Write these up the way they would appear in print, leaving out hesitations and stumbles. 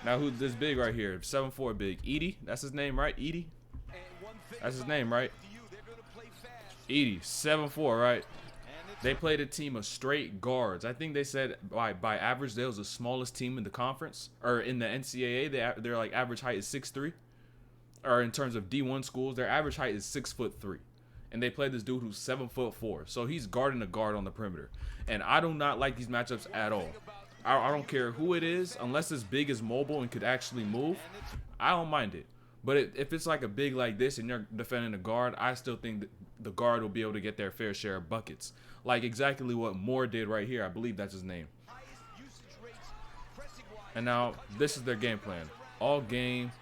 Now who's this big right here? 7'4" big. Edey, that's his name, right? Edey? That's his name, right? Edey, 7'4", right? They played a team of straight guards. I think they said by average, they was the smallest team in the conference. Or in the NCAA, their like average height is 6'3". Or in terms of D1 schools, their average height is 6'3". And they played this dude who's 7'4". So he's guarding a guard on the perimeter. And I do not like these matchups at all. I don't care who it is, unless it's big is mobile and could actually move. I don't mind it. But if it's like a big like this and you're defending a guard, I still think that the guard will be able to get their fair share of buckets. Like exactly what Moore did right here. I believe that's his name. And now this is their game plan. All game,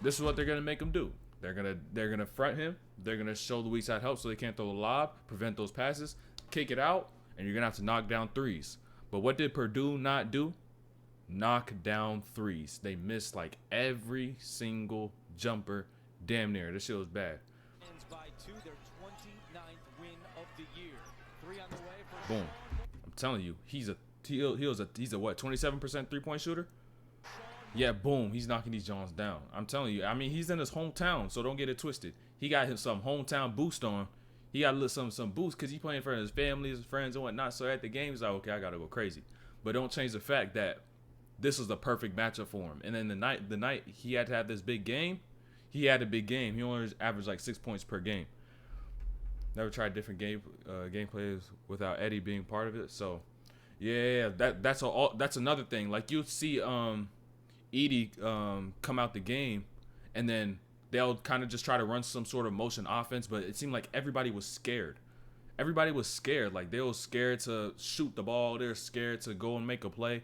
this is what they're gonna make him do. They're gonna front him. They're gonna show the weak side help so they can't throw the lob, prevent those passes, kick it out, and you're gonna have to knock down threes. But what did Purdue not do? Knock down threes. They missed like every single jumper, damn near. This shit was bad. Boom. I'm telling you, he's a what, 27% 3-point shooter? Yeah, boom. He's knocking these Jones down. I'm telling you. I mean, he's in his hometown, so don't get it twisted. He got him some hometown boost on. He got a little some boost because he's playing for his family, his friends, and whatnot. So at the game, he's like, okay, I gotta go crazy. But don't change the fact that this was the perfect matchup for him. And then the night he had to have this big game, he had a big game. He only averaged like 6 points per game. Never tried different gameplays without Eddie being part of it. So yeah, that's another thing. Like you'll see Edey come out the game, and then they'll kind of just try to run some sort of motion offense, but it seemed like everybody was scared. Everybody was scared. Like they were scared to shoot the ball. They're scared to go and make a play,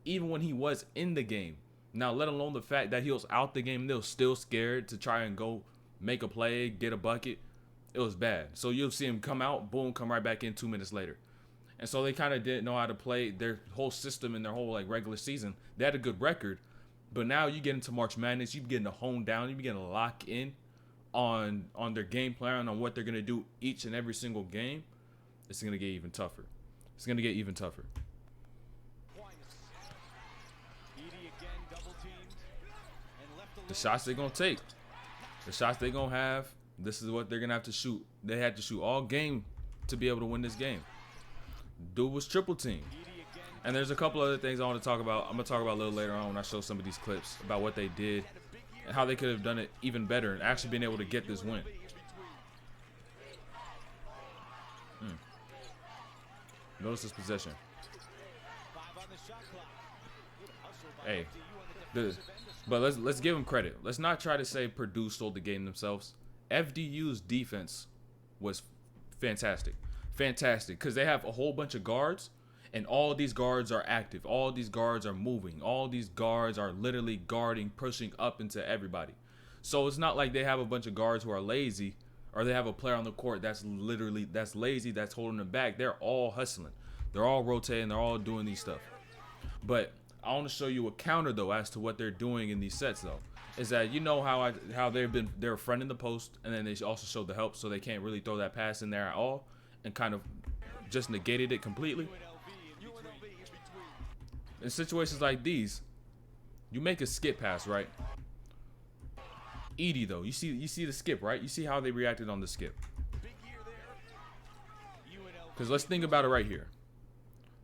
even when he was in the game. Now, let alone the fact that he was out the game, they were still scared to try and go make a play, get a bucket. It was bad. So you'll see him come out, boom, come right back in 2 minutes later. And so they kind of didn't know how to play their whole system in their whole like regular season. They had a good record, but now you get into March Madness, you begin to hone down, you begin to lock in on their game plan, on what they're gonna do each and every single game. It's gonna get even tougher. It's gonna get even tougher. The shots they're gonna take, the shots they're gonna have, this is what they're gonna have to shoot. They had to shoot all game to be able to win this game. Dude was triple team. And there's a couple other things I want to talk about. I'm gonna talk about a little later on when I show some of these clips about what they did and how they could have done it even better and actually been able to get this win. Notice this possession. Hey, but let's give them credit. Let's not try to say Purdue stole the game themselves. FDU's defense was fantastic, because they have a whole bunch of guards, and all these guards are active. All these guards are moving. All these guards are literally guarding, pushing up into everybody. So it's not like they have a bunch of guards who are lazy, or they have a player on the court that's lazy, that's holding them back. They're all hustling. They're all rotating. They're all doing these stuff. But I want to show you a counter though as to what they're doing in these sets though. Is that you know how they're fronting the post, and then they also showed the help, so they can't really throw that pass in there at all, and kind of just negated it completely. In situations like these, you make a skip pass, right? Edey though, you see the skip, right? You see how they reacted on the skip. Because let's think about it right here.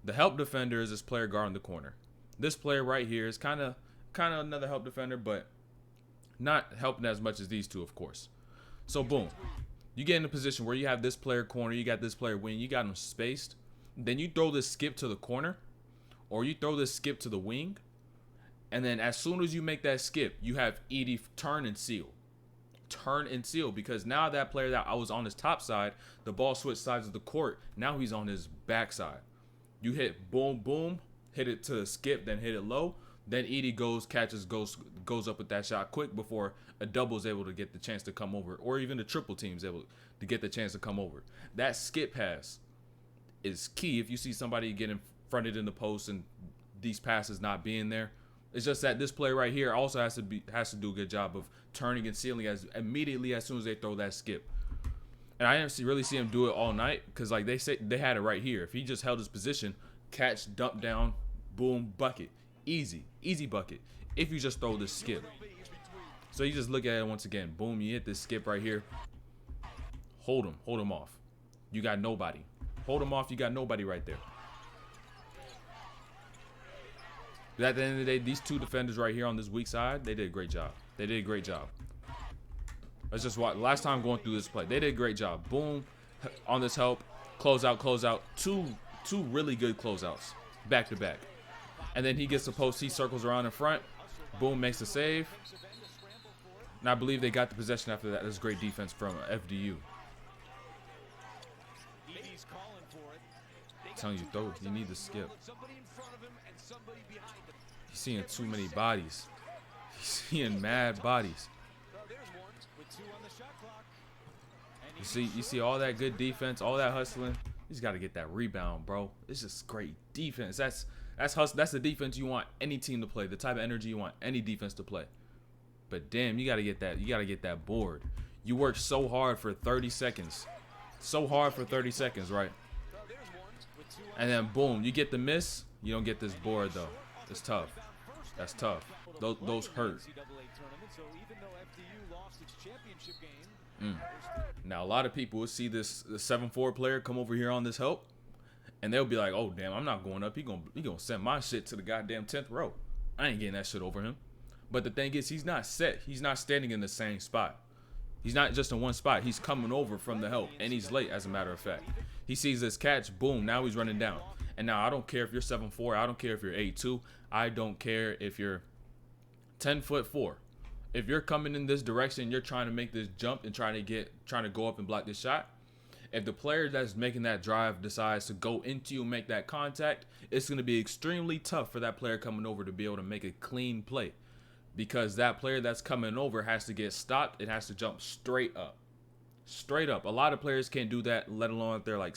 The help defender is this player guarding the corner. This player right here is kind of another help defender, but not helping as much as these two, of course. So boom, you get in a position where you have this player corner, you got this player wing, you got them spaced. Then you throw this skip to the corner, or you throw this skip to the wing, and then as soon as you make that skip, you have Edey turn and seal. Turn and seal, because now that player that I was on his top side, the ball switched sides of the court. Now he's on his backside. You hit boom, boom, hit it to the skip, then hit it low. Then Edey goes up with that shot quick before a double is able to get the chance to come over, or even the triple team is able to get the chance to come over. That skip pass is key if you see somebody getting fronted in the post and these passes not being there. It's just that this player right here also has to do a good job of turning and sealing immediately as soon as they throw that skip. And I didn't really see him do it all night, because like they say, they had it right here. If he just held his position, catch, dump down, boom, bucket. Easy, easy bucket. If you just throw this skip. So you just look at it once again. Boom, you hit this skip right here. Hold him off. You got nobody. Hold him off, you got nobody right there. But at the end of the day, these two defenders right here on this weak side, they did a great job. They did a great job. Let's just watch. Last time going through this play, they did a great job. Boom, on this help, close out. Two really good closeouts, back to back. And then he gets the post, he circles around in front. Boom, makes the save. And I believe they got the possession after that. That's great defense from FDU. I'm telling you, though, you need to skip. He's seeing too many bodies. He's seeing mad bodies. You see all that good defense, all that hustling. You just got to get that rebound, bro. It's just great defense. That's hustle. That's the defense you want any team to play. The type of energy you want any defense to play. But damn, you got to get that. You got to get that board. You worked so hard for 30 seconds. So hard for 30 seconds, right? And then boom, you get the miss. You don't get this board though. It's tough. That's tough. Those hurt. Now a lot of people will see this 7-4 player come over here on this help, and they'll be like, "Oh damn, I'm not going up. He gonna send my shit to the goddamn 10th row. I ain't getting that shit over him." But the thing is, he's not set. He's not standing in the same spot. He's not just in one spot. He's coming over from the help, and he's late, as a matter of fact. He sees this catch, boom, now he's running down. And now I don't care if you're 7'4", I don't care if you're 8'2", I don't care if you're 10'4". If you're coming in this direction, you're trying to make this jump and trying to go up and block this shot. If the player that's making that drive decides to go into you and make that contact, it's going to be extremely tough for that player coming over to be able to make a clean play. Because that player that's coming over has to get stopped. It has to jump straight up. Straight up. A lot of players can't do that, let alone if they're like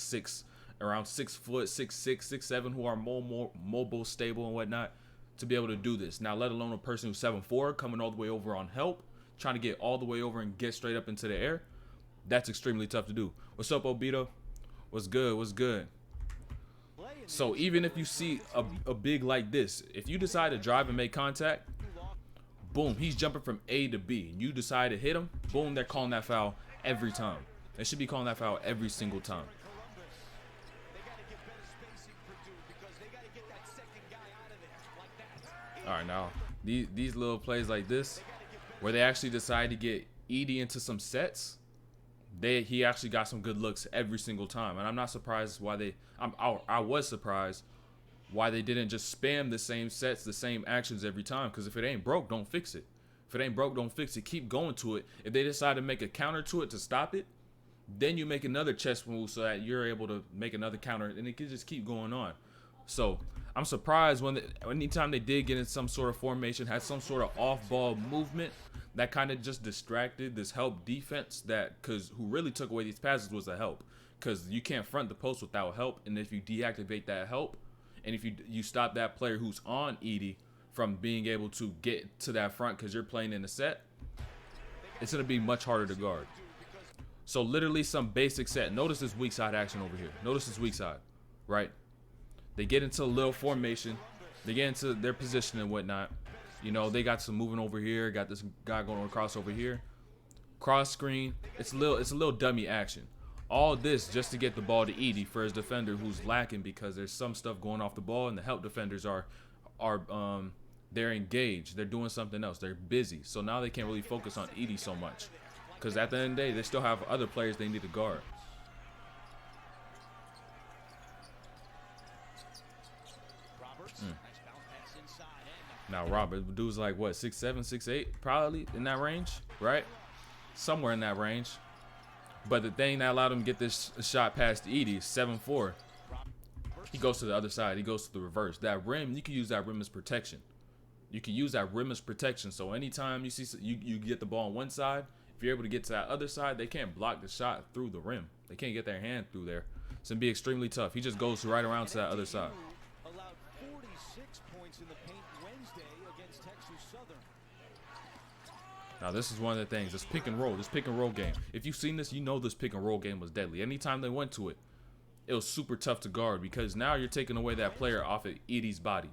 around 6 foot, 6'6", 6'7", who are more mobile, stable, and whatnot, to be able to do this. Now, let alone a person who's 7'4", coming all the way over on help, trying to get all the way over and get straight up into the air. That's extremely tough to do. What's up, Obito? What's good? What's good? So even if you see a big like this, if you decide to drive and make contact, boom, he's jumping from A to B. You decide to hit him, boom, they're calling that foul every time. They should be calling that foul every single time. All right, now these little plays like this, where they actually decide to get Edey into some sets, he actually got some good looks every single time, and I'm not surprised why I was surprised why they didn't just spam the same sets, the same actions every time. Because if it ain't broke, don't fix it. If it ain't broke, don't fix it. Keep going to it. If they decide to make a counter to it to stop it, then you make another chest move so that you're able to make another counter, and it can just keep going on. So I'm surprised anytime they did get in some sort of formation, had some sort of off-ball movement that kind of just distracted this help defense, because who really took away these passes was the help. Because you can't front the post without help, and if you deactivate that help, and if you stop that player who's on Edey from being able to get to that front because you're playing in a set, it's going to be much harder to guard. So literally some basic set. Notice this weak side action over here. Notice this weak side, right? They get into a little formation. They get into their position and whatnot. You know, they got some moving over here. Got this guy going across over here. Cross screen. It's a little dummy action. All this just to get the ball to Edey for his defender who's lacking, because there's some stuff going off the ball, and the help defenders are they're engaged. They're doing something else. They're busy. So now they can't really focus on Edey so much, because at the end of the day, they still have other players they need to guard. Now Robert, dude's like what, 6'7", 6'8", probably in that range, right? Somewhere in that range. But the thing that allowed him to get this shot past Edey, 7'4", he goes to the other side. He goes to the reverse. That rim, you can use that rim as protection. You can use that rim as protection. So anytime you see you get the ball on one side, if you're able to get to that other side, they can't block the shot through the rim. They can't get their hand through there. It's going to be extremely tough. He just goes right around to that other side. Allowed 46 points in the paint Wednesday against Texas Southern. Now this is one of the things, this pick and roll game. If you've seen this, you know this pick and roll game was deadly. Anytime they went to it, it was super tough to guard because now you're taking away that player off of Edey's body.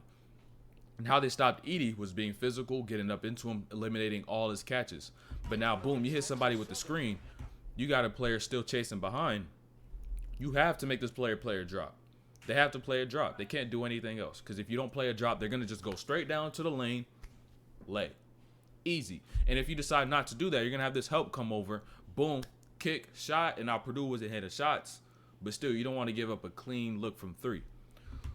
And how they stopped Edey was being physical, getting up into him, eliminating all his catches. But now, boom, you hit somebody with the screen. You got a player still chasing behind. You have to make this player play a drop. They have to play a drop. They can't do anything else. Because if you don't play a drop, they're going to just go straight down to the lane, lay. Easy. And if you decide not to do that, you're going to have this help come over. Boom, kick, shot. And now Purdue was ahead of shots. But still, you don't want to give up a clean look from 3.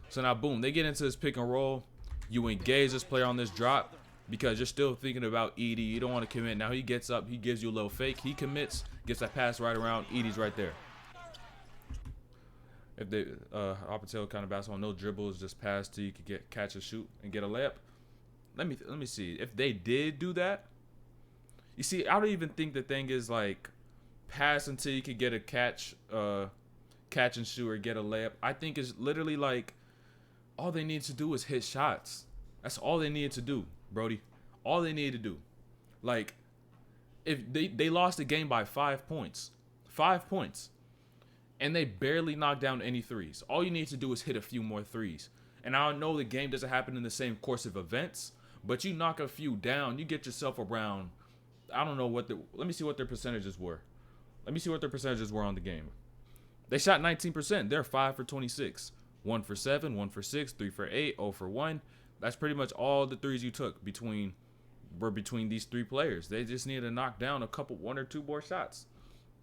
So now, boom, they get into this pick and roll. You engage this player on this drop because you're still thinking about Edey. You don't want to commit. Now he gets up. He gives you a little fake. He commits. Gets that pass right around. Edey's right there. If they Opportunity kind of basketball, no dribbles, just pass till you could catch a shoot and get a layup. Let me see. If they did do that, you see, I don't even think the thing is like pass until you could get a catch and shoot or get a layup. I think it's literally like all they need to do is hit shots. That's all they needed to do, Brody. All they needed to do. Like, if they lost the game by 5 points. 5 points. And they barely knocked down any threes. All you need to do is hit a few more threes. And I know the game doesn't happen in the same course of events, but you knock a few down, you get yourself around, I don't know what let me see what their percentages were. Let me see what their percentages were on the game. They shot 19%. They're 5 for 26. 1 for 7, 1 for 6, 3 for 8, 0 for 1. That's pretty much all the threes you took between these 3 players. They just need to knock down 1 or 2 more shots.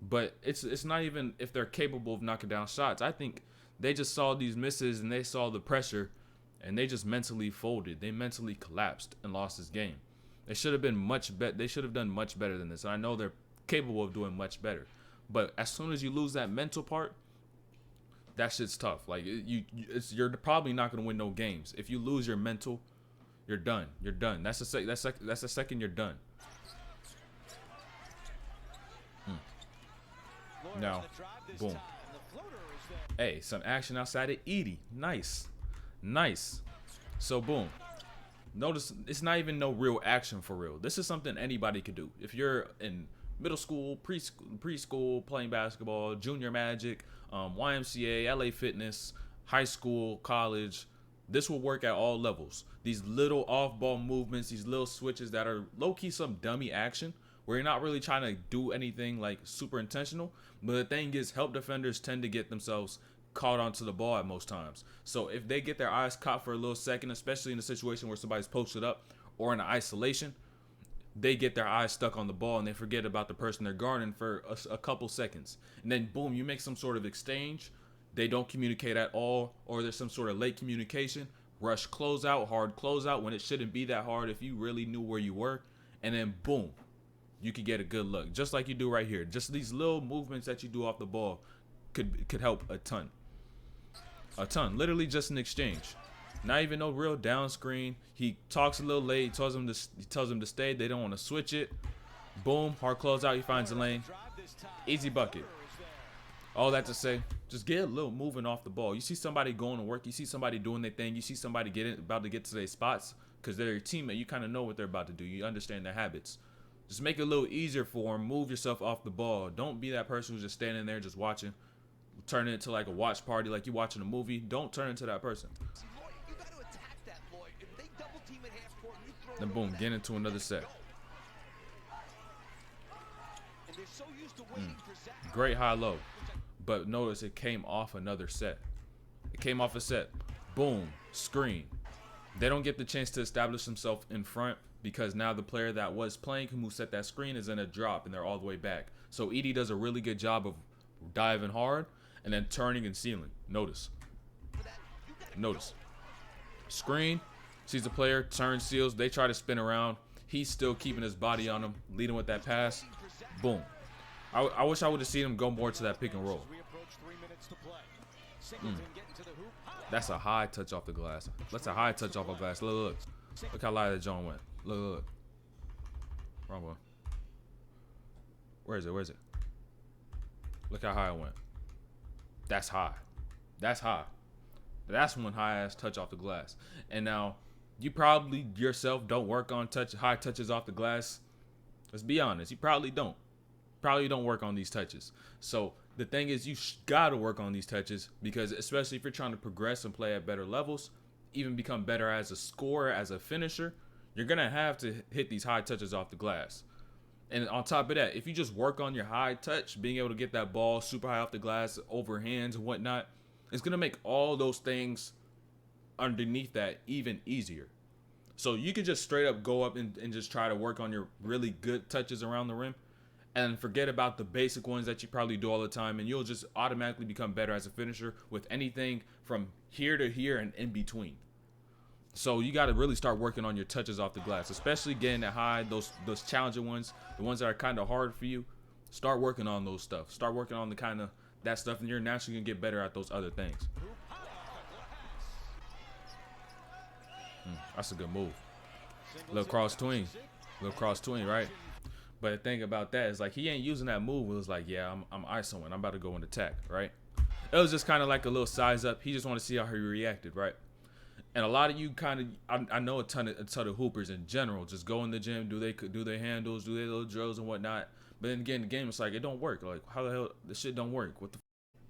But it's not even if they're capable of knocking down shots. I think they just saw these misses and they saw the pressure and they just mentally folded. They mentally collapsed and lost this game. They should have been much better. They should have done much better than this. And I know they're capable of doing much better. But as soon as you lose that mental part, that shit's tough. Like you're probably not gonna win no games. If you lose your mental, you're done. You're done. That's the second you're done. Now, boom. Hey, some action outside of Edey. Nice. So, boom. Notice it's not even no real action for real. This is something anybody could do. If you're in middle school, preschool, playing basketball, junior magic, YMCA, LA Fitness, high school, college, this will work at all levels. These little off-ball movements, these little switches that are low-key some dummy action, where you're not really trying to do anything like super intentional. But the thing is, help defenders tend to get themselves caught onto the ball at most times. So if they get their eyes caught for a little second, especially in a situation where somebody's posted up or in isolation, they get their eyes stuck on the ball and they forget about the person they're guarding for a couple seconds. And then boom, you make some sort of exchange. They don't communicate at all, or there's some sort of late communication. Rush closeout, hard closeout when it shouldn't be that hard if you really knew where you were. And then boom, you could get a good look, just like you do right here. Just these little movements that you do off the ball could help a ton. Literally just an exchange. Not even no real down screen. He talks a little late. He tells him to stay. They don't want to switch it. Boom, hard closeout. He finds the lane. Easy bucket. All that to say, just get a little moving off the ball. You see somebody going to work. You see somebody doing their thing. You see somebody about to get to their spots because they're your teammate. You kind of know what they're about to do. You understand their habits. Just make it a little easier for them. Move yourself off the ball. Don't be that person who's just standing there just watching. Turn it into like a watch party like you watching a movie. Don't turn into that person. Then boom, get into another set. Great high-low. But notice it came off another set. It came off a set. Boom, screen. They don't get the chance to establish themselves in front because now the player that was playing who set that screen is in a drop and they're all the way back. So Edey does a really good job of diving hard and then turning and sealing. Notice. Screen. Sees the player, turns, seals. They try to spin around. He's still keeping his body on him, leading with that pass. Boom. I wish I would have seen him go more to that pick and roll. That's a high touch off the glass. That's a high touch off the glass. Look. Look how high that John went. Look. Wrong one. Where is it? Look how high it went. That's high. That's one high-ass touch off the glass. And now, you probably yourself don't work on high touches off the glass. Let's be honest. You probably don't. Probably don't work on these touches. So the thing is, you gotta work on these touches because, especially if you're trying to progress and play at better levels, even become better as a scorer, as a finisher, you're gonna have to hit these high touches off the glass. And on top of that, if you just work on your high touch, being able to get that ball super high off the glass, over hands and whatnot, it's gonna make all those things underneath that even easier. So you could just straight up go up and just try to work on your really good touches around the rim and forget about the basic ones that you probably do all the time, and you'll just automatically become better as a finisher with anything from here to here and in between. So you got to really start working on your touches off the glass, especially getting that high, those challenging ones, the ones that are kind of hard for you. Start working on those stuff. Start working on the kind of that stuff, and you're naturally gonna get better at those other things. That's a good move. Little cross tween, right? But the thing about that is, like, he ain't using that move. It was like, yeah, I'm ISOing. I'm about to go in attack, right? It was just kind of like a little size up. He just wanted to see how he reacted, right? And a lot of you kind of, I know a ton of hoopers in general just go in the gym, do their handles, do their little drills and whatnot. But then again, the game, it's like, it don't work. Like, how the hell this shit don't work? What the?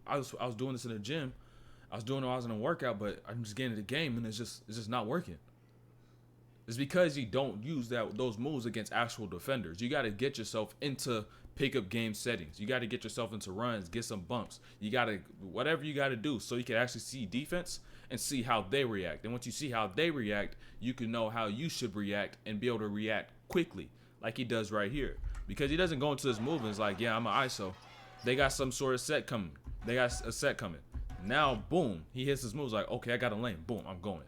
I was doing this in the gym. I was doing it while I was in a workout, but I'm just getting to the game and it's just not working. It's because you don't use those moves against actual defenders. You got to get yourself into pickup game settings. You got to get yourself into runs, get some bumps. You got to, whatever you got to do so you can actually see defense and see how they react. And once you see how they react, you can know how you should react and be able to react quickly like he does right here. Because he doesn't go into his movements like, yeah, I'm an ISO. They got some sort of set coming. They got a set coming. Now, boom, he hits his moves like, okay, I got a lane. Boom, I'm going.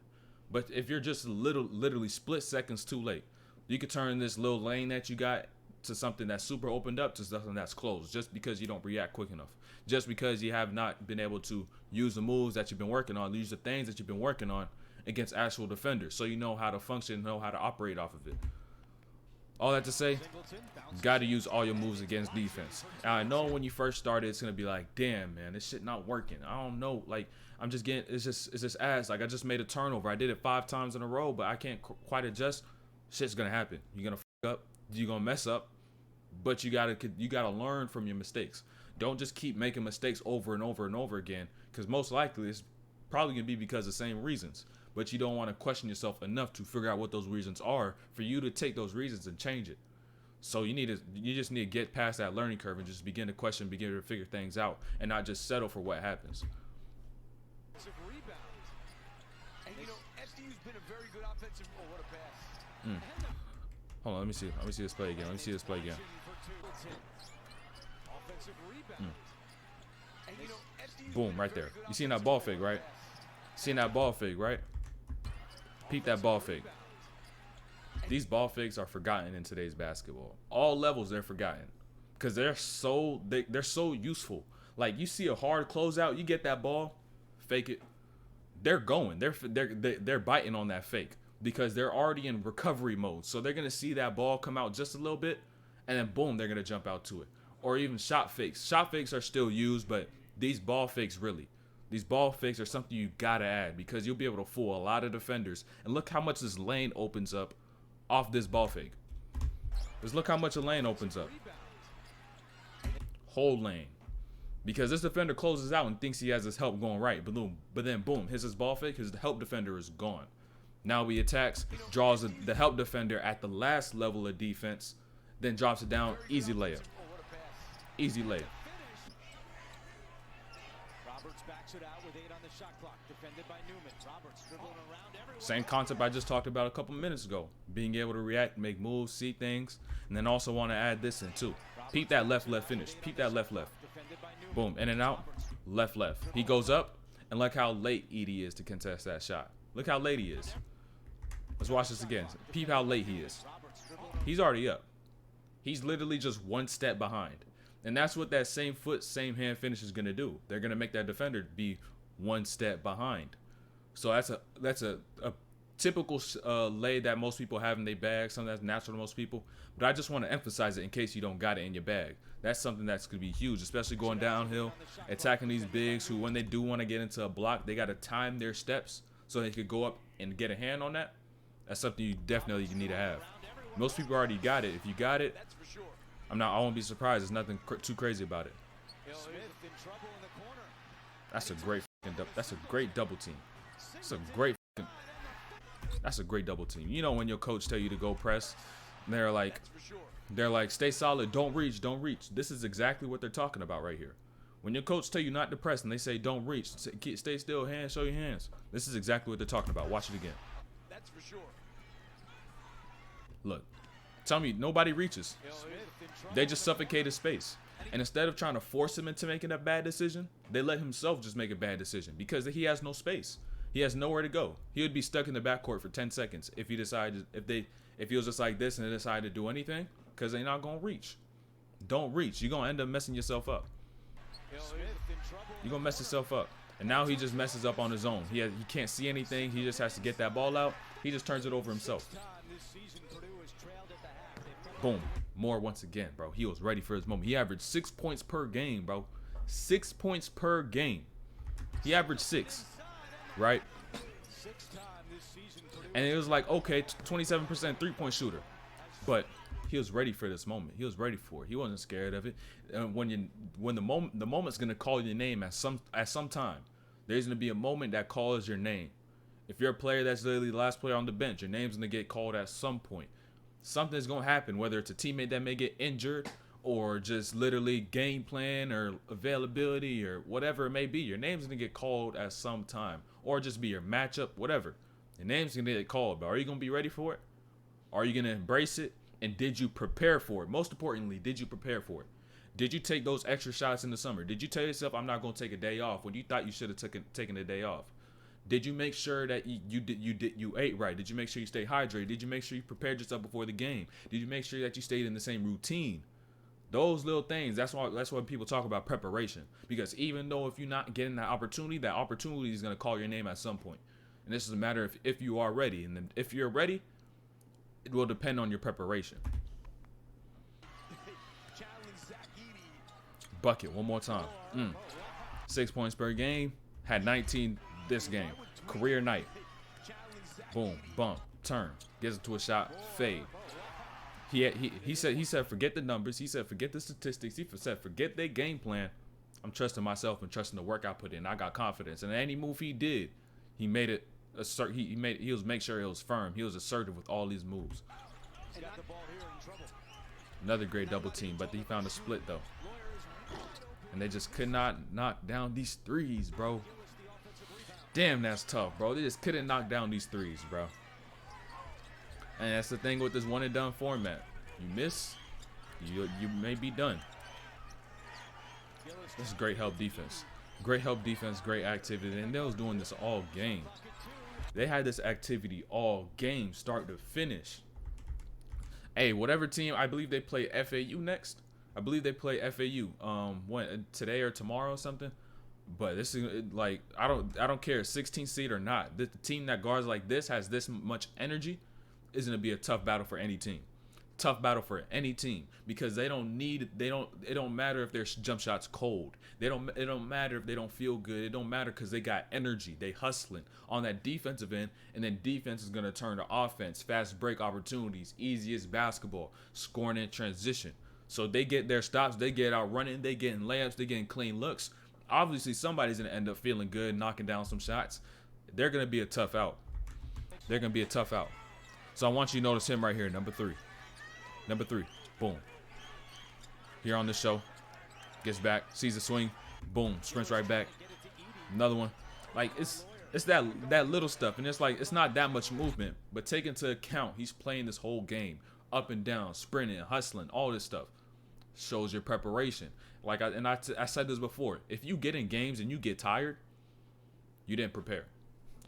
But if you're just literally split seconds too late, you could turn this little lane that you got to something that's super opened up to something that's closed just because you don't react quick enough. Just because you have not been able to use the moves that you've been working on, use the things that you've been working on against actual defenders. So you know how to function, know how to operate off of it. All that to say, you got to use all your moves against defense. And I know when you first started, it's going to be like, damn, man, this shit not working. I don't know. Like, I'm just getting, it's just ass. Like, I just made a turnover. I did it 5 times in a row, but I can't quite adjust. Shit's going to happen. You're going to fuck up. You're going to mess up. But you got to learn from your mistakes. Don't just keep making mistakes over and over and over again, because most likely it's probably going to be because of the same reasons. But you don't want to question yourself enough to figure out what those reasons are for you to take those reasons and change it. So you just need to get past that learning curve and just begin to question, begin to figure things out, and not just settle for what happens. And you know, SDU's been a very good offensive. Oh, what a pass. Hold on, let me see this play again. Offensive rebound. And you know, SDU's Boom, right there. You seen that ball fake, right? Seen that ball fake, right? Peep that ball fake. These ball fakes are forgotten in today's basketball. All levels, they're forgotten because they're so useful. Like, you see a hard closeout, you get that ball, fake it. They're going. They're biting on that fake because they're already in recovery mode. So they're gonna see that ball come out just a little bit, and then boom, they're gonna jump out to it. Or even shot fakes. Shot fakes are still used, but these ball fakes really. These ball fakes are something you gotta add because you'll be able to fool a lot of defenders. And look how much this lane opens up off this ball fake. Just look how much a lane opens up. Whole lane. Because this defender closes out and thinks he has his help going right. But then boom, his ball fake, his help defender is gone. Now he attacks, draws the help defender at the last level of defense, then drops it down. Easy layup. Easy layup. Backs it out with 8 on the shot clock, defended by Newman. Roberts dribbling around everyone. Same concept I just talked about a couple minutes ago. Being able to react, make moves, see things, and then also want to add this in too. Peep that left finish. Peep that left. Boom, in and out, left. He goes up, and look how late Edey is to contest that shot. Look how late he is. Let's watch this again. Peep how late he is. He's already up. He's literally just one step behind. And that's what that same foot, same hand finish is going to do. They're going to make that defender be one step behind. So that's a typical lay that most people have in their bag, something that's natural to most people. But I just want to emphasize it in case you don't got it in your bag. That's something that's going to be huge, especially going downhill, attacking these bigs who, when they do want to get into a block, they got to time their steps so they could go up and get a hand on that. That's something you definitely need to have. Most people already got it. If you got it, I won't be surprised. There's nothing too crazy about it. Smith in trouble in the corner. That's a great double team. That's a great double team. You know when your coach tell you to go press, and they're like, stay solid, don't reach. This is exactly what they're talking about right here. When your coach tell you not to press and they say don't reach, stay still, hands, show your hands. This is exactly what they're talking about. Watch it again. That's for sure. Look, tell me nobody reaches. They just suffocate his space. And instead of trying to force him into making a bad decision, they let himself just make a bad decision because he has no space. He has nowhere to go. He would be stuck in the backcourt for 10 seconds if he decided if he was just like this and they decided to do anything, because they're not gonna reach. Don't reach. You're gonna end up messing yourself up. You're gonna mess yourself up. And now he just messes up on his own. He can't see anything. He just has to get that ball out. He just turns it over himself. Boom. Moore once again, bro. He was ready for his moment. He averaged 6 points per game, bro. 6 points per game. He averaged 6, right? And it was like, okay, 27% three-point shooter. But he was ready for this moment. He was ready for it. He wasn't scared of it. And when the moment's gonna call your name at some time. There's gonna be a moment that calls your name. If you're a player that's literally the last player on the bench, your name's gonna get called at some point. Something's gonna happen, whether it's a teammate that may get injured or just literally game plan or availability or whatever it may be. Your name's gonna get called at some time, or just be your matchup, whatever. Your name's gonna get called, but are you gonna be ready for it? Are you gonna embrace it? And did you prepare for it? Most importantly, did you prepare for it? Did you take those extra shots in the summer? Did you tell yourself, I'm not gonna take a day off when you thought you should have taken a day off? Did you make sure that you ate right? Did you make sure you stayed hydrated? Did you make sure you prepared yourself before the game? Did you make sure that you stayed in the same routine? Those little things, that's why people talk about preparation. Because even though if you're not getting that opportunity is going to call your name at some point. And this is a matter of if you are ready. And then if you're ready, it will depend on your preparation. Bucket one more time. 6 points per game. Had 19 this game. Career night. Boom, bump, turn, gets into a shot, fade. He said forget the numbers. He said forget the statistics. He said forget their game plan. I'm trusting myself and trusting the work I put in. I got confidence. And any move he did, he made it assert. He was make sure it was firm. He was assertive with all these moves. Another great double team, but he found a split though. And they just could not knock down these threes, bro. Damn, that's tough, bro. They just couldn't knock down these threes, bro. And that's the thing with this one and done format. You miss, you may be done. This is great help defense. Great help defense, great activity. And they was doing this all game. They had this activity all game, start to finish. Hey, whatever team, I believe they play FAU next. I believe they play FAU when today or tomorrow or something. But this is like I don't care 16 seed or not. The team that guards like this has this much energy is gonna be a tough battle for any team. Tough battle for any team because it don't matter if their jump shots cold. It don't matter if they don't feel good. It don't matter because they got energy. They hustling on that defensive end, and then defense is gonna turn to offense, fast break opportunities, easiest basketball, scoring in transition. So they get their stops, they get out running, they getting layups, they getting clean looks. Obviously, somebody's going to end up feeling good, knocking down some shots. They're going to be a tough out. They're going to be a tough out. So I want you to notice him right here, number 3. Number 3. Boom. Here on the show. Gets back, sees the swing. Boom. Sprints right back. Another one. Like, it's that little stuff. And it's like, it's not that much movement. But take into account, he's playing this whole game. Up and down, sprinting, hustling, all this stuff. Shows your preparation. Like I said this before, if you get in games and you get tired, you didn't prepare.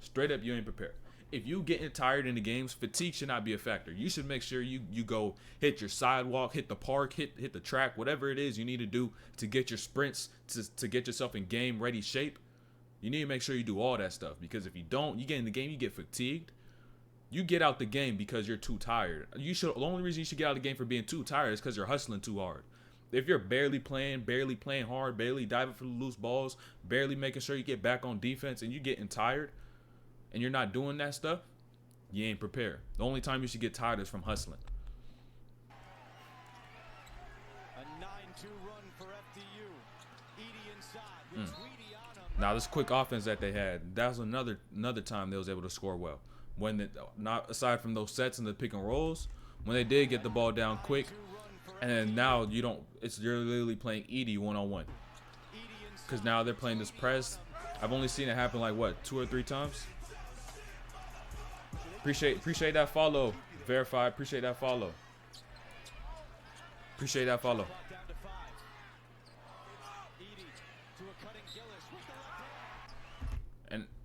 Straight up, you ain't prepared. If you getting tired in the games, fatigue should not be a factor. You should make sure you go hit your sidewalk, hit the park, hit the track, whatever it is you need to do to get your sprints, to get yourself in game ready shape. You need to make sure you do all that stuff because if you don't, you get in the game, you get fatigued. You get out the game because you're too tired. The only reason you should get out of the game for being too tired is because you're hustling too hard. If you're barely playing hard, barely diving for the loose balls, barely making sure you get back on defense, and you're getting tired, and you're not doing that stuff, you ain't prepared. The only time you should get tired is from hustling. A 9-2 run for FDU. Now this quick offense that they had, that was another time they was able to score well. When not aside from those sets and the pick and rolls, when they did get the ball down quick, and then now you're literally playing Edey one-on-one. Because now they're playing this press. I've only seen it happen like what, 2 or 3 times. Appreciate that follow. Verified. Appreciate that follow. Appreciate that follow.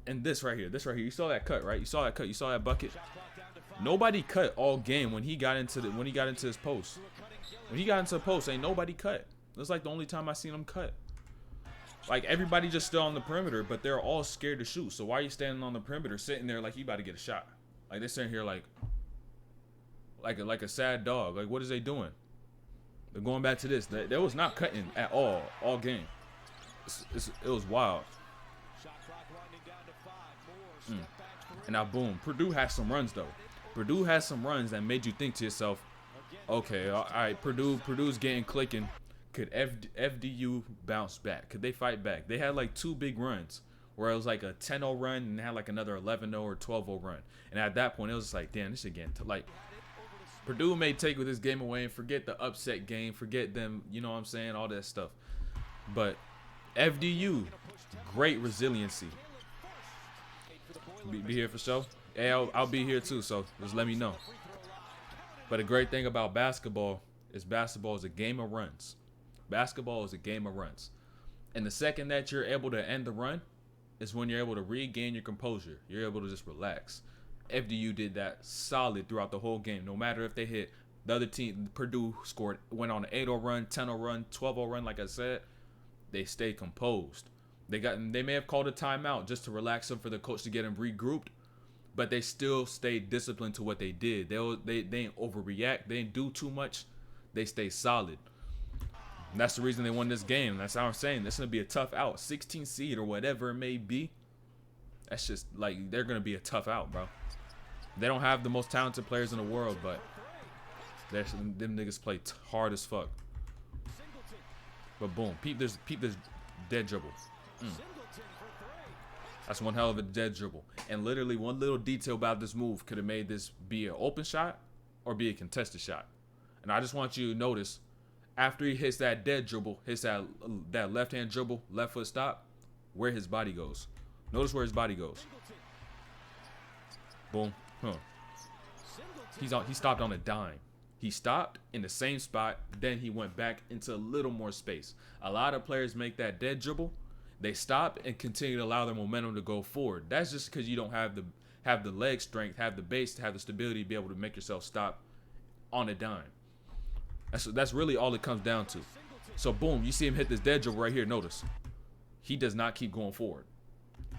And this right here, you saw that cut, right? You saw that cut, you saw that bucket. Nobody cut all game when he got into his post. When he got into the post, ain't nobody cut. That's like the only time I seen him cut. Like everybody just still on the perimeter, but they're all scared to shoot. So why are you standing on the perimeter, sitting there like you about to get a shot? Like they're sitting here like a sad dog. Like what is they doing? They're going back to this. They was not cutting at all game. It was wild. And now boom, Purdue has some runs though. Purdue has some runs that made you think to yourself, okay, all right, Purdue's getting clicking. Could FDU bounce back? Could they fight back? They had like 2 big runs where it was like a 10-0 run and they had like another 11-0 or 12-0 run. And at that point, it was just like, damn, this shit getting like Purdue may take with this game away and forget the upset game, forget them, you know what I'm saying, all that stuff. But FDU, great resiliency. Be here for sure. Hey, I'll be here too, so just let me know. But the great thing about basketball is a game of runs. Basketball is a game of runs. And the second that you're able to end the run is when you're able to regain your composure. You're able to just relax. FDU did that solid throughout the whole game. No matter if they hit the other team, Purdue went on an 8-0 run, 10-0 run, 12-0 run, like I said, they stayed composed. They may have called a timeout just to relax them for the coach to get them regrouped, but they still stayed disciplined to what they did. They didn't overreact. They didn't do too much. They stayed solid. And that's the reason they won this game. That's how I'm saying. This is going to be a tough out. 16 seed or whatever it may be. That's just like they're going to be a tough out, bro. They don't have the most talented players in the world, but them niggas play hard as fuck. But boom, peep this dead dribble. That's one hell of a dead dribble. And literally one little detail about this move could have made this be an open shot or be a contested shot. And I just want you to notice, after he hits that dead dribble, hits that left-hand dribble, left foot stop, where his body goes. Notice where his body goes. Boom. He stopped on a dime. He stopped in the same spot, then he went back into a little more space. A lot of players make that dead dribble. They stop and continue to allow their momentum to go forward. That's just because you don't have the leg strength, have the base, have the stability to be able to make yourself stop on a dime. That's really all it comes down to. So boom, you see him hit this dead dribble right here. Notice he does not keep going forward.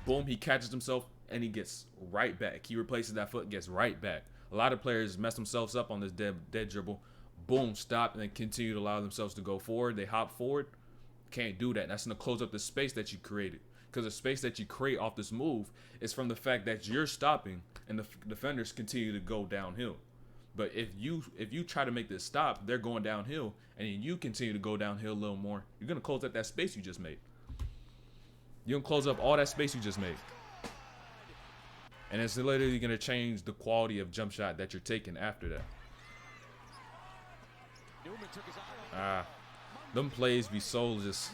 Boom, he catches himself and he gets right back. He replaces that foot, gets right back. A lot of players mess themselves up on this dead dribble. Boom, stop, and then continue to allow themselves to go forward. They hop forward. Can't do that. That's going to close up the space that you created. Because the space that you create off this move is from the fact that you're stopping and the defenders continue to go downhill. But if you try to make this stop, they're going downhill, and you continue to go downhill a little more, you're going to close up that space you just made. You're going to close up all that space you just made. And it's literally going to change the quality of jump shot that you're taking after that. Them plays be so just...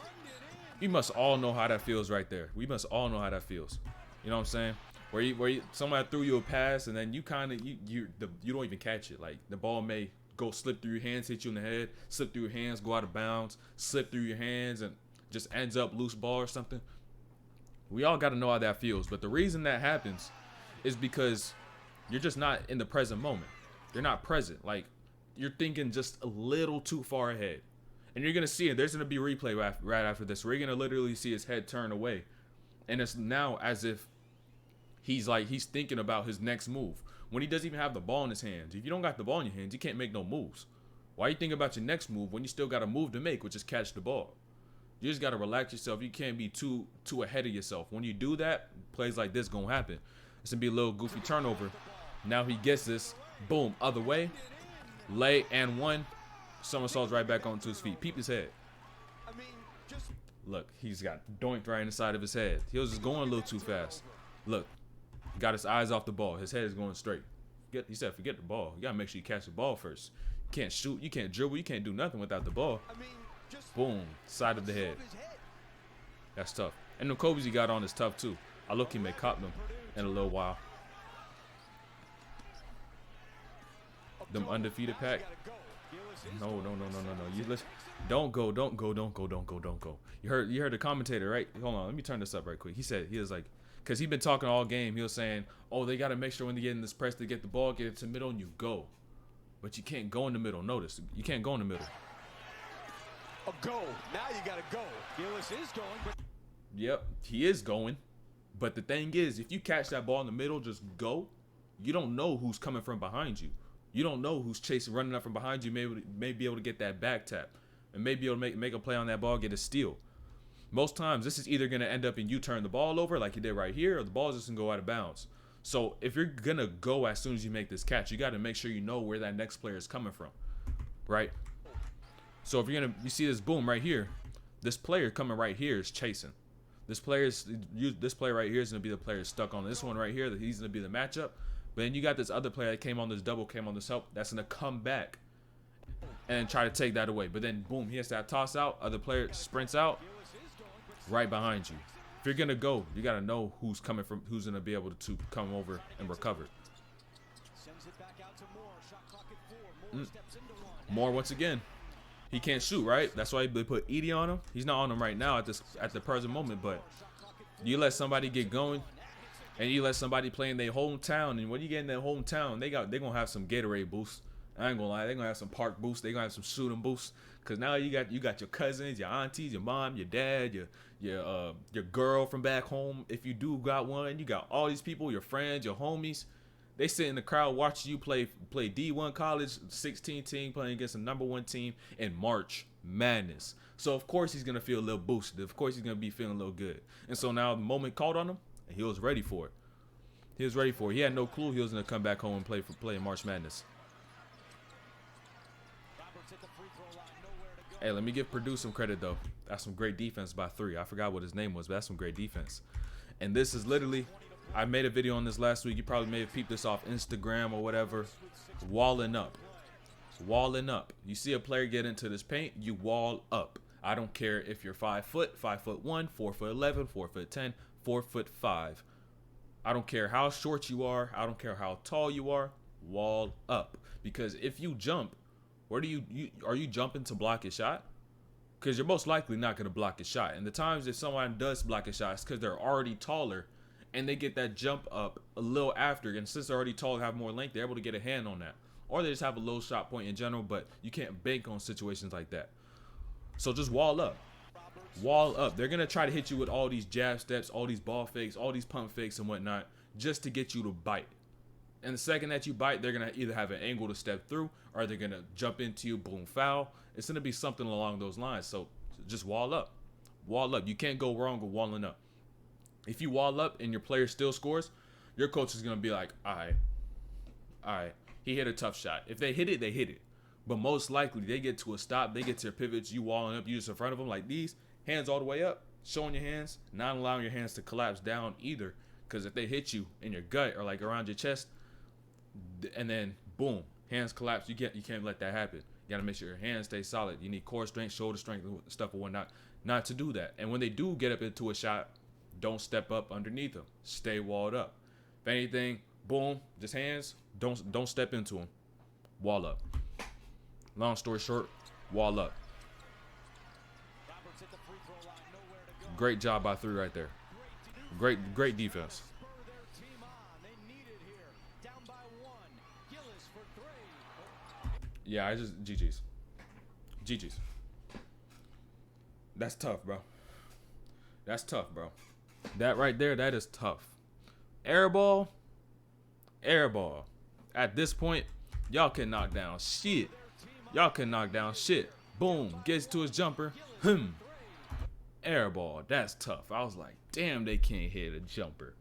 We must all know how that feels right there. We must all know how that feels. You know what I'm saying? Where somebody threw you a pass and then you kind of you don't even catch it. Like the ball may go slip through your hands, hit you in the head, slip through your hands, go out of bounds, slip through your hands, and just ends up loose ball or something. We all got to know how that feels. But the reason that happens is because you're just not in the present moment. You're not present. Like you're thinking just a little too far ahead. And you're going to see it. There's going to be a replay right after this. We're going to literally see his head turn away. And it's now as if he's thinking about his next move. When he doesn't even have the ball in his hands. If you don't got the ball in your hands, you can't make no moves. Why you think about your next move when you still got a move to make, which is catch the ball? You just got to relax yourself. You can't be too ahead of yourself. When you do that, plays like this going to happen. It's going to be a little goofy turnover. Now he gets this. Boom. Other way. Lay and one. Somersaults right back onto his feet. Peep his head. Look, he's got doinked right in the side of his head. He was just going a little too fast. Look, got his eyes off the ball. His head is going straight. He said, forget the ball. You got to make sure you catch the ball first. You can't shoot. You can't dribble. You can't do nothing without the ball. Boom. Side of the head. That's tough. And the Kobe's he got on is tough, too. I look, he may cop them in a little while. Them undefeated pack. No. You listen. Don't go. You heard the commentator, right? Hold on. Let me turn this up right quick. He was like, because he's been talking all game. He was saying, oh, they got to make sure when they get in this press, they get the ball, get it to the middle, and you go. But you can't go in the middle. Notice, you can't go in the middle. A go. Now you got to go. Gillis is going. But yep, he is going. But the thing is, if you catch that ball in the middle, just go. You don't know who's coming from behind you. You don't know who's running up from behind you. May be able to get that back tap, and maybe able to make a play on that ball, get a steal. Most times, this is either going to end up in you turn the ball over like you did right here, or the ball is just going to go out of bounds. So if you're going to go as soon as you make this catch, you got to make sure you know where that next player is coming from, right? So if you see this boom right here, this player coming right here is chasing. This player right here is going to be the player stuck on this one right here. That he's going to be the matchup. But then you got this other player that came on this double, came on this help. That's going to come back and try to take that away. But then, boom, he has that toss out. Other player sprints out right behind you. If you're going to go, you got to know who's coming from, who's going to be able to come over and recover. Moore once again. He can't shoot, right? That's why they put Edie on him. He's not on him right now at the present moment, but you let somebody get going and you let somebody play in their hometown, and when you get in their hometown, they're gonna have some Gatorade boosts. I ain't gonna lie, they're gonna have some park boosts, they're gonna have some shooting boosts. Cause now you got your cousins, your aunties, your mom, your dad, your girl from back home. If you do got one, you got all these people, your friends, your homies. They sit in the crowd watching you play D1 college 16 team playing against the #1 team in March Madness. So of course he's gonna feel a little boosted. Of course he's gonna be feeling a little good. And so now the moment called on him, and he was ready for it. He was ready for it. He had no clue he was gonna come back home and play in March Madness. Hey, let me give Purdue some credit though. That's some great defense by 3. I forgot what his name was, but that's some great defense. And this is literally, I made a video on this last week. You probably may have peeped this off Instagram or whatever. Walling up. Walling up. You see a player get into this paint, you wall up. I don't care if you're 5 foot, 5'1", 4'11", 4'10", 4'5". I don't care how short you are. I don't care how tall you are. Wall up. Because if you jump, where do are you jumping to block his shot? Because you're most likely not going to block his shot. And the times if someone does block a shot, it's because they're already taller and they get that jump up a little after. And since they're already tall, have more length, they're able to get a hand on that. Or they just have a low shot point in general, but you can't bank on situations like that. So just wall up. Wall up. They're going to try to hit you with all these jab steps, all these ball fakes, all these pump fakes and whatnot, just to get you to bite. And the second that you bite, they're going to either have an angle to step through, or they're going to jump into you, boom, foul. It's going to be something along those lines. So just wall up. Wall up. You can't go wrong with walling up. If you wall up and your player still scores, your coach is going to be like, all right, he hit a tough shot. If they hit it, they hit it. But most likely, they get to a stop, they get to your pivots, you walling up, you just in front of them like these, hands all the way up, showing your hands, not allowing your hands to collapse down either. Because if they hit you in your gut or like around your chest, and then boom, hands collapse, you can't let that happen. You got to make sure your hands stay solid. You need core strength, shoulder strength, stuff and whatnot, not to do that. And when they do get up into a shot, don't step up underneath them. Stay walled up. If anything, boom, just hands. Don't step into them. Wall up. Long story short, wall up. Great job by 3 right there. Great defense. Yeah, I just GG's. That's tough, bro. That's tough, bro. That right there, that is tough. Air ball. At this point, y'all can knock down shit. Boom, gets to his jumper. Air ball. That's tough. I was like, damn, they can't hit a jumper.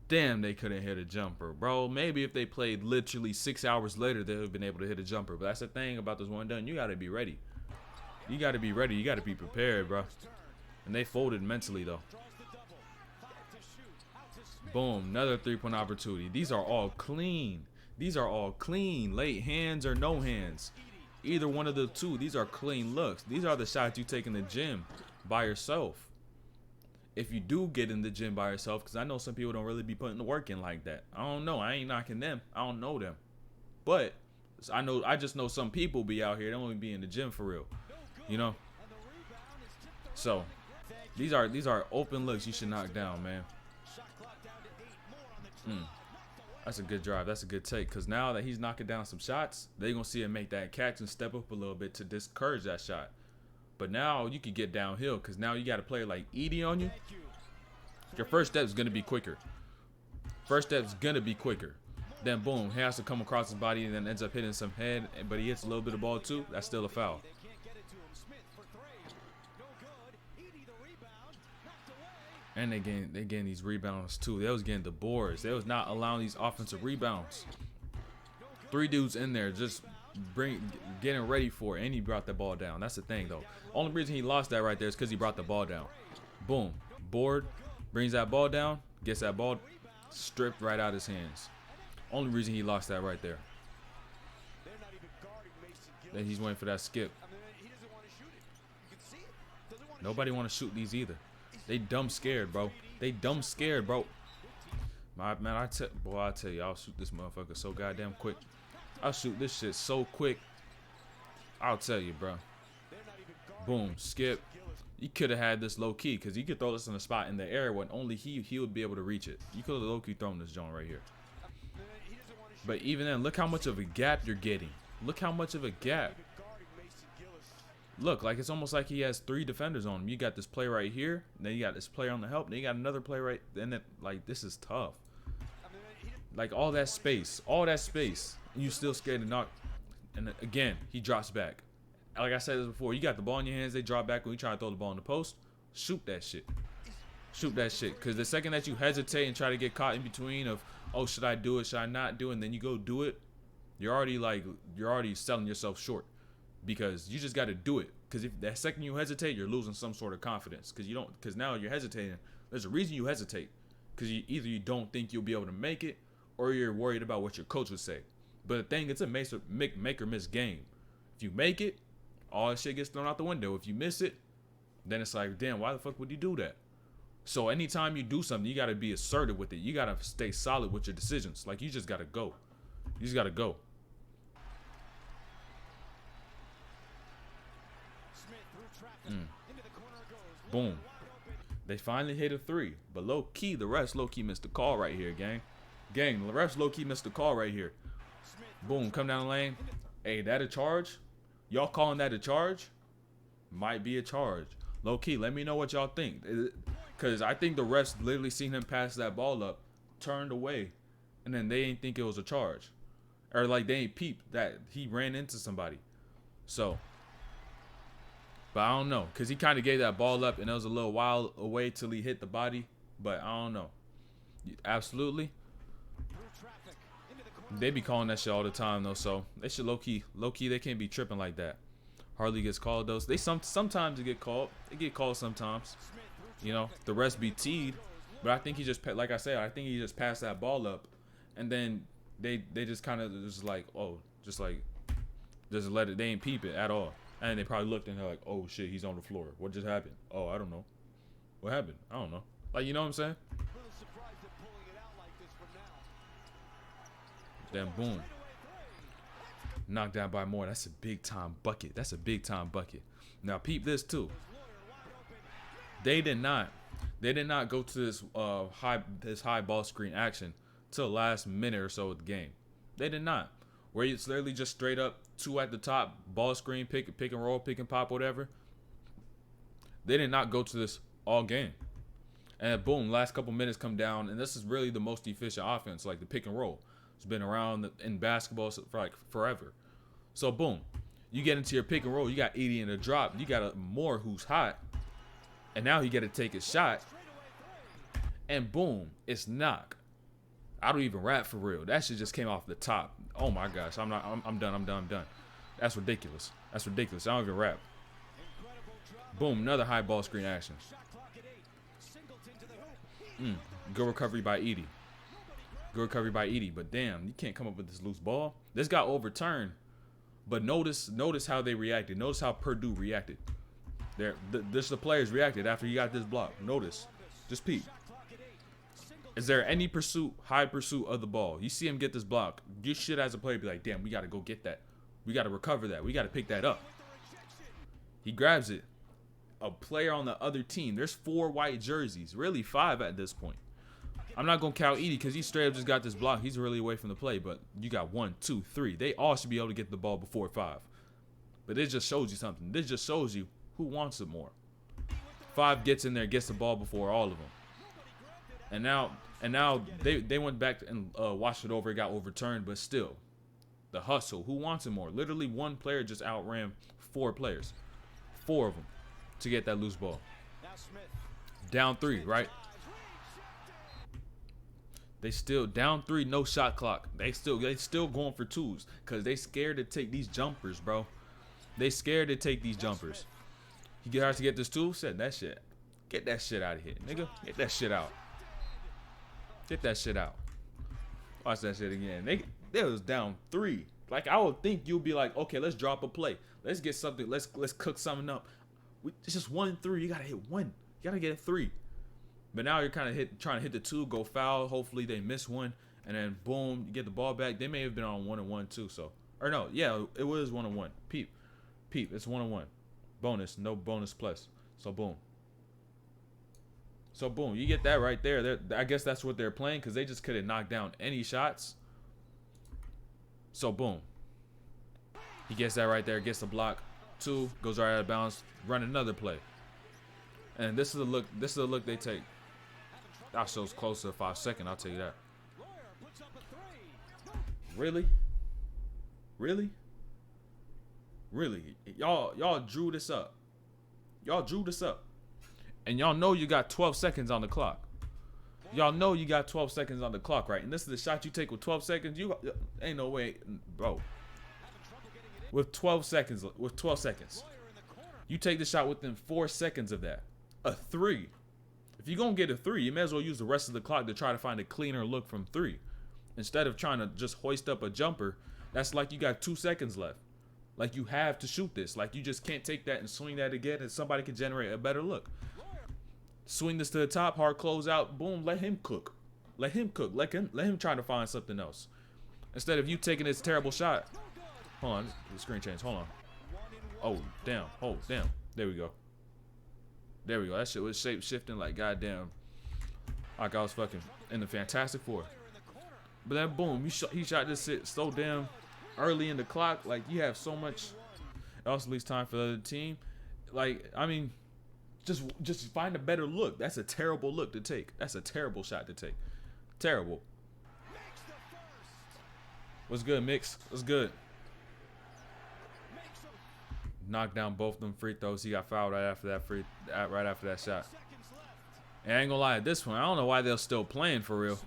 Damn, they couldn't hit a jumper, bro. Maybe if they played literally 6 hours later, they would have been able to hit a jumper. But that's the thing about this one done. You got to be ready. You got to be ready. You got to be prepared, bro. And they folded mentally, though. Boom. Another three-point opportunity. These are all clean. These are all clean. Late hands or no hands. Either one of the two. These are clean looks. These are the shots you take in the gym by yourself. If you do get in the gym by yourself, because I know some people don't really be putting the work in like that. I don't know. I ain't knocking them. I don't know them. But I just know some people be out here. They don't even be in the gym for real. You know? So, these are open looks you should knock down, man. That's a good drive. That's a good take. Because now that he's knocking down some shots, they're going to see him make that catch and step up a little bit to discourage that shot. But now you can get downhill because now you got a player like Edey on you. Your first step is going to be quicker. First step is going to be quicker. Then, boom, he has to come across his body and then ends up hitting some head. But he hits a little bit of ball, too. That's still a foul. And they getting these rebounds, too. They was getting the boards. They was not allowing these offensive rebounds. 3 dudes in there just getting ready for it. And he brought the ball down. That's the thing, though. Only reason he lost that right there is because he brought the ball down. Boom. Board. Brings that ball down. Gets that ball stripped right out of his hands. Only reason he lost that right there. Then he's waiting for that skip. Nobody want to shoot these either. They dumb scared, bro. They dumb scared, bro. I tell you, I'll shoot this motherfucker so goddamn quick. I'll shoot this shit so quick. I'll tell you, bro. Boom, skip. You could have had this low key because you could throw this in a spot in the air when only he would be able to reach it. You could have low key thrown this joint right here. But even then, look how much of a gap you're getting. Look how much of a gap. Look, like it's almost like he has 3 defenders on him. You got this play right here, then you got this player on the help, then you got another play right. Then like this is tough. Like all that space, and you still scared to knock. And again, he drops back. Like I said this before, you got the ball in your hands, they drop back when you try to throw the ball in the post. Shoot that shit. Shoot that shit. Because the second that you hesitate and try to get caught in between of, oh, should I do it, should I not do it, and then you go do it, you're already selling yourself short. Because you just got to do it. Because if that second you hesitate, you're losing some sort of confidence. Because now you're hesitating. There's a reason you hesitate. Because either you don't think you'll be able to make it, or you're worried about what your coach would say. But the thing, it's a make or miss game. If you make it, all that shit gets thrown out the window. If you miss it, then it's like, damn, why the fuck would you do that? So anytime you do something, you got to be assertive with it. You got to stay solid with your decisions. Like, you just got to go. You just got to go. Boom. They finally hit a 3. But low-key, the refs low-key missed the call right here, gang. Gang, the refs low-key missed the call right here. Boom, come down the lane. Hey, that a charge? Y'all calling that a charge? Might be a charge. Low-key, let me know what y'all think. Because I think the refs literally seen him pass that ball up, turned away, and then they ain't think it was a charge. Or like they ain't peeped that he ran into somebody. So, but I don't know. Because he kind of gave that ball up, and it was a little while away till he hit the body. But I don't know. Absolutely. They be calling that shit all the time, though. So, they should low-key, they can't be tripping like that. Hardly gets called, though. They sometimes they get called. They get called sometimes. You know, the rest be teed. But I think he just, like I said, I think he just passed that ball up. And then they just kind of just like, oh, just let it. They ain't peep it at all. And they probably looked and they're like, oh, shit, he's on the floor. What just happened? Oh, I don't know. What happened? I don't know. Like, you know what I'm saying? Then, boom. Knocked down by Moore. That's a big-time bucket. That's a big-time bucket. Now, peep this, too. They did not go to this high ball screen action till the last minute or so of the game. They did not. Where it's literally just straight up 2 at the top, ball screen, pick and roll, pick and pop, whatever. They did not go to this all game. And boom, last couple minutes come down, and this is really the most efficient offense, like the pick and roll. It's been around in basketball for like forever. So boom, you get into your pick and roll, you got Edey in the drop, you got a Moore who's hot, and now he got to take a shot, and boom, it's knock. I don't even rap for real. That shit just came off the top. Oh my gosh, I'm done. That's ridiculous. I don't even rap. Boom, another high ball screen action. Good recovery by Edey. Good recovery by Edey, but damn, you can't come up with this loose ball. This got overturned, but notice how they reacted. Notice how Purdue reacted. The players reacted after he got this block. Notice, just peep. Is there any high pursuit of the ball? You see him get this block. You should, as a player, be like, damn, we got to go get that. We got to recover that. We got to pick that up. He grabs it. A player on the other team. There's 4 white jerseys. Really 5 at this point. I'm not going to count Edey because he straight up just got this block. He's really away from the play. But you got 1, 2, 3. They all should be able to get the ball before 5. But it just shows you something. This just shows you who wants it more. 5 gets in there, gets the ball before all of them. And now they went back and watched it over. It got overturned, but still, the hustle. Who wants it more? Literally, one player just outran 4 players, 4 of them, to get that loose ball. Down 3, right? They still down 3, no shot clock. They still going for 2s because they scared to take these jumpers, bro. They scared to take these jumpers. He has to get this 2. Said that shit. Get that shit out of here, nigga. Get that shit out. Get that shit out. Watch that shit again. They was down 3. Like, I would think you'd be like, okay, let's drop a play. Let's get something. Let's cook something up. It's just 1 3. You gotta hit 1. You gotta get a 3. But now you're kind of trying to hit the 2, go foul. Hopefully they miss 1, and then boom, you get the ball back. They may have been on 1-1 too. So, or no, yeah, it was 1-1. Peep, it's 1-1. Bonus, no bonus plus. So boom. So boom, you get that right there. I guess that's what they're playing because they just couldn't knock down any shots. So boom, he gets that right there, gets the block. 2, goes right out of bounds, run another play. And this is the look. This is the look they take. That shows close to 5 seconds. I'll tell you that. Really? Y'all drew this up. And y'all know you got 12 seconds on the clock. Y'all know you got 12 seconds on the clock, right? And this is the shot you take with 12 seconds. You ain't no way, bro. With 12 seconds, you take the shot within 4 seconds of that. A 3. If you're gonna get a 3, you may as well use the rest of the clock to try to find a cleaner look from 3. Instead of trying to just hoist up a jumper, that's like you got 2 seconds left. Like, you have to shoot this. Like, you just can't take that and swing that again and somebody can generate a better look. Swing this to the top, hard close out, boom, let him cook. Let him try to find something else. Instead of you taking this terrible shot. Hold on, the screen change, hold on. Oh, damn, there we go. That shit was shape shifting like goddamn. Like I was fucking in the Fantastic Four. But then boom, he shot this shit so damn early in the clock. Like, you have so much. It also leaves time for the other team. Like, I mean, just find a better look. That's a terrible look to take. That's a terrible shot to take. Terrible. What's good, Mix? What's good? Knocked down both of them free throws. He got fouled right after that shot. And I ain't gonna lie, at this point, I don't know why they're still playing for real.